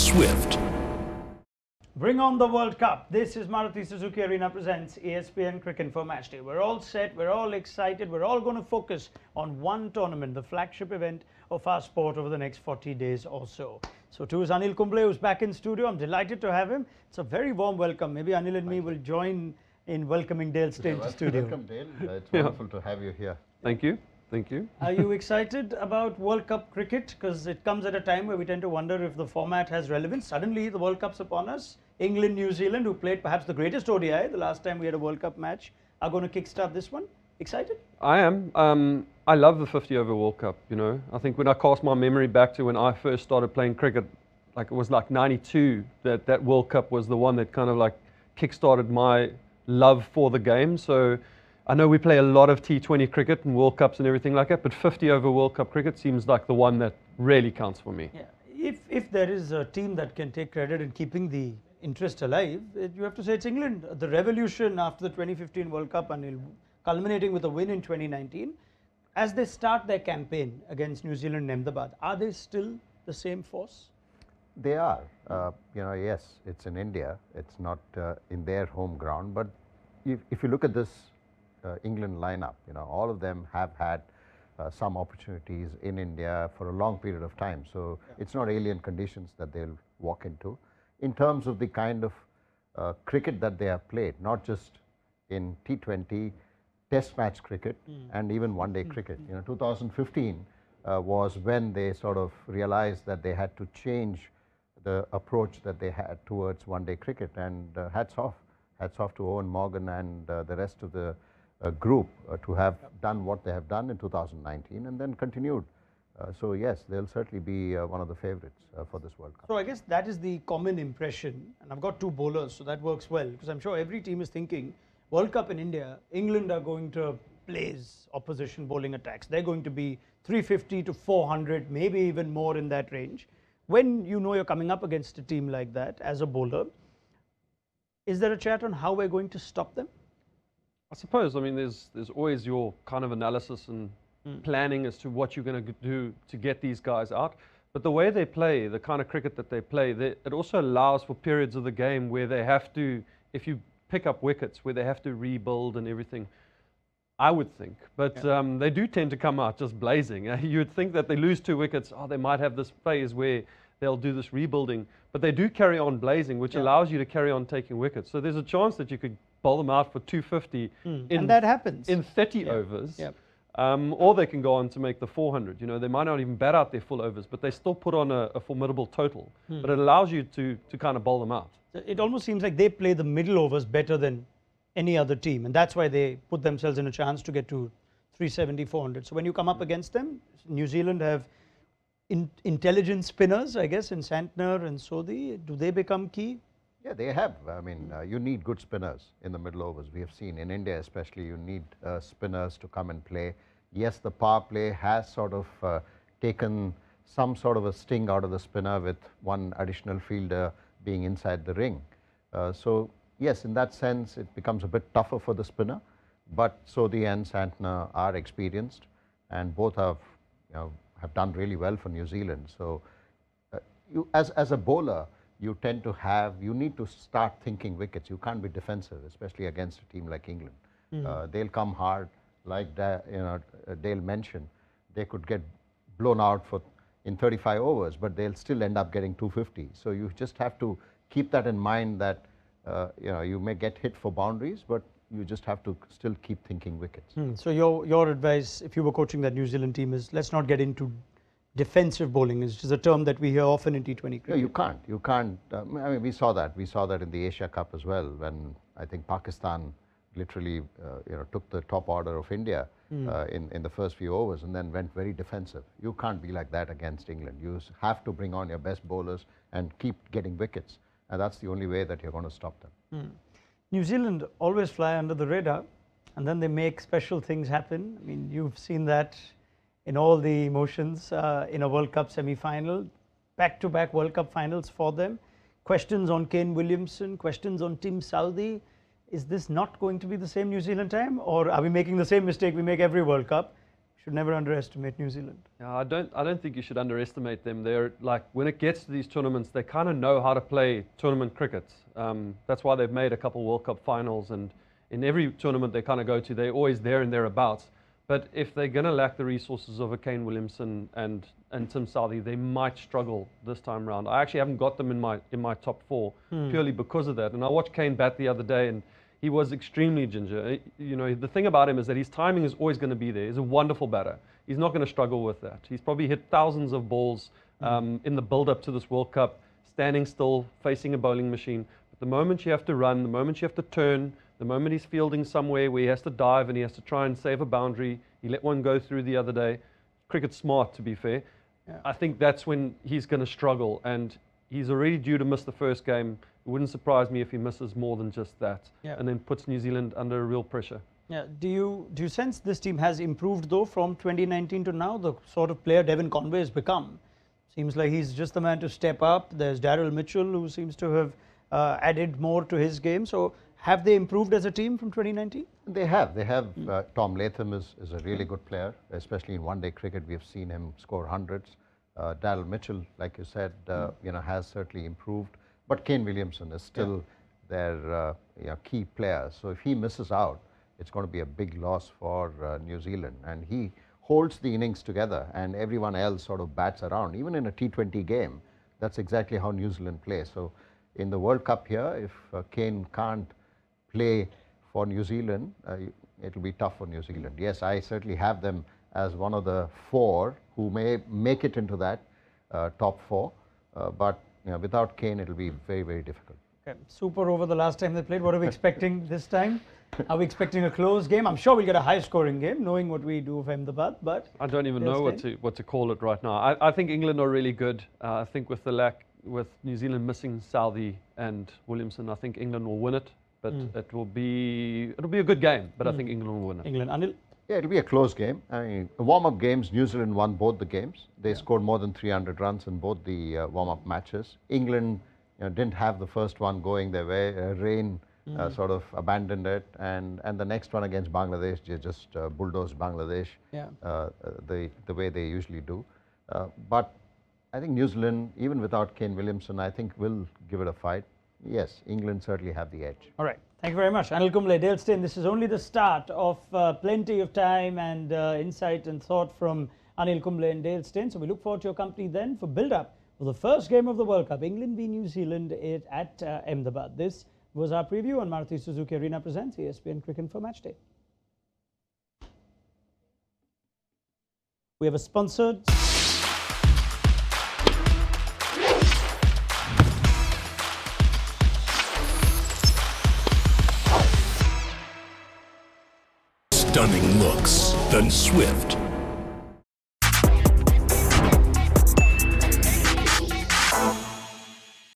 Swift. Bring on the World Cup. This is Maruti Suzuki Arena presents ESPNcricinfo Match Day. We're all set, we're all excited, we're all going to focus on one tournament, the flagship event of our sport over the next 40 days or so. So too is Anil Kumble, who's back in studio. I'm delighted to have him. It's a very warm welcome. Maybe Anil and me will join in welcoming Dale Steyn to studio. Welcome, Dale. It's wonderful to have you here. Thank you. Thank you. Are you excited about World Cup cricket? Because it comes at a time where we tend to wonder if the format has relevance. Suddenly the World Cup's upon us. England, New Zealand, who played perhaps the greatest ODI the last time we had a World Cup match, are going to kickstart this one. Excited? I am. I love the 50 over World Cup, you know. I think when I cast my memory back to when I first started playing cricket, like it was like 92, that World Cup was the one that kind of like kickstarted my love for the game. So I know we play a lot of T20 cricket and World Cups and everything like that, but 50 over World Cup cricket seems like the one that really counts for me. Yeah. If there is a team that can take credit in keeping the interest alive, you have to say it's England. The revolution after the 2015 World Cup, and culminating with a win in 2019, as they start their campaign against New Zealand and Ahmedabad, are they still the same force? They are. Yes, it's in India. It's not in their home ground. But if you look at this England lineup, all of them have had some opportunities in India for a long period of time. So it's not alien conditions that they'll walk into. In terms of the kind of cricket that they have played, not just in T20, Test match cricket, and even one-day cricket. 2015 was when they sort of realized that they had to change the approach that they had towards one-day cricket, and hats off to Owen Morgan and the rest of the group to have done what they have done in 2019 and then continued. So yes, they'll certainly be one of the favorites for this World Cup. So I guess that is the common impression, and I've got two bowlers, so that works well, because I'm sure every team is thinking World Cup in India, England are going to blaze opposition bowling attacks. They're going to be 350 to 400, maybe even more in that range. When you know you're coming up against a team like that as a bowler, is there a chat on how we're going to stop them? I suppose, I mean, there's always your kind of analysis and planning as to what you're going to do to get these guys out. But the way they play, the kind of cricket that they play, it also allows for periods of the game where they have to, if you pick up wickets, where they have to rebuild and everything, I would think. But they do tend to come out just blazing. You would think that they lose 2 wickets, they might have this phase where they'll do this rebuilding. But they do carry on blazing, which allows you to carry on taking wickets. So there's a chance that you could bowl them out for 250 and that happens in 30 overs. Or they can go on to make the 400. They might not even bat out their full overs, but they still put on a formidable total. But it allows you to kind of bowl them out. It almost seems like they play the middle overs better than any other team, and that's why they put themselves in a chance to get to 370, 400. So when you come up against them, New Zealand have intelligent spinners, I guess, in Santner and Sodhi. Do they become key? Yeah, they have. I mean, you need good spinners in the middle overs. We have seen in India especially, you need spinners to come and play. Yes, the power play has sort of taken some sort of a sting out of the spinner with one additional fielder being inside the ring. So yes, in that sense, it becomes a bit tougher for the spinner. But Sodhi and Santner are experienced, and both have done really well for New Zealand. So you, as a bowler, you need to start thinking wickets. You can't be defensive, especially against a team like England. They'll come hard, like Dale mentioned. They could get blown out in 35 overs, but they'll still end up getting 250. So you just have to keep that in mind that you may get hit for boundaries, but you just have to still keep thinking wickets. So your advice, if you were coaching that New Zealand team, is let's not get into defensive bowling, which is a term that we hear often in T20 cricket. No, you can't. I mean, we saw that in the Asia Cup as well, when I think Pakistan literally took the top order of India in the first few overs and then went very defensive. You can't be like that against England. You have to bring on your best bowlers and keep getting wickets, and that's the only way that you're going to stop them. New Zealand always fly under the radar, and then they make special things happen. I mean, you've seen that in all the emotions in a World Cup semi-final, back-to-back World Cup finals for them. Questions on Kane Williamson, questions on Tim Southee. Is this not going to be the same New Zealand time, or are we making the same mistake we make every World Cup? should never underestimate New Zealand. Yeah, I don't think you should underestimate them. They're like, when it gets to these tournaments, they kind of know how to play tournament cricket. That's why they've made a couple World Cup finals, and in every tournament they kind of go to, they're always there and thereabouts. But if they're going to lack the resources of a Kane Williamson and Tim Southee, they might struggle this time round. I actually haven't got them in my top 4 purely because of that. And I watched Kane bat the other day, and he was extremely ginger. You know, the thing about him is that his timing is always going to be there. He's a wonderful batter. He's not going to struggle with that. He's probably hit thousands of balls in the build-up to this World Cup, standing still, facing a bowling machine. But the moment you have to run, the moment you have to turn, the moment he's fielding somewhere where he has to dive and he has to try and save a boundary, he let one go through the other day. Cricket's smart, to be fair. Yeah. I think that's when he's going to struggle, and he's already due to miss the first game. It wouldn't surprise me if he misses more than just that, and then puts New Zealand under real pressure. Yeah. Do you sense this team has improved though from 2019 to now? The sort of player Devon Conway has become. Seems like he's just the man to step up. There's Daryl Mitchell, who seems to have added more to his game. So have they improved as a team from 2019? They have. They have. Tom Latham is a really good player, especially in one-day cricket. We have seen him score hundreds. Daryl Mitchell, like you said, has certainly improved. But Kane Williamson is still their key player. So if he misses out, it's going to be a big loss for New Zealand. And he holds the innings together, and everyone else sort of bats around. Even in a T20 game, that's exactly how New Zealand plays. So in the World Cup here, if Kane can't play for New Zealand, it will be tough for New Zealand. Yes, I certainly have them as one of the 4 who may make it into that top 4, but without Kane, it will be very, very difficult. Okay. Super over the last time they played. What are we expecting this time? Are we expecting a close game? I'm sure we'll get a high-scoring game, knowing what we do of Ahmedabad. But I don't even know what to call it right now. I think England are really good. I think with New Zealand missing Southee and Williamson, I think England will win it. But it'll be a good game. But I think England will win it. England, Anil. Yeah, it'll be a close game. I mean, warm-up games, New Zealand won both the games. They scored more than 300 runs in both the warm-up matches. England didn't have the first one going their way. Rain sort of abandoned it, and the next one against Bangladesh, they just bulldozed Bangladesh the way they usually do. But I think New Zealand, even without Kane Williamson, I think will give it a fight. Yes, England certainly have the edge. All right. Thank you very much. Anil Kumble, Dale Steyn. This is only the start of plenty of time and insight and thought from Anil Kumble and Dale Steyn. So we look forward to your company then for build-up for the first game of the World Cup, England v New Zealand at Ahmedabad. This was our preview on Maruti Suzuki Arena presents ESPNcricinfo Matchday. We have a sponsored stunning looks, then swift,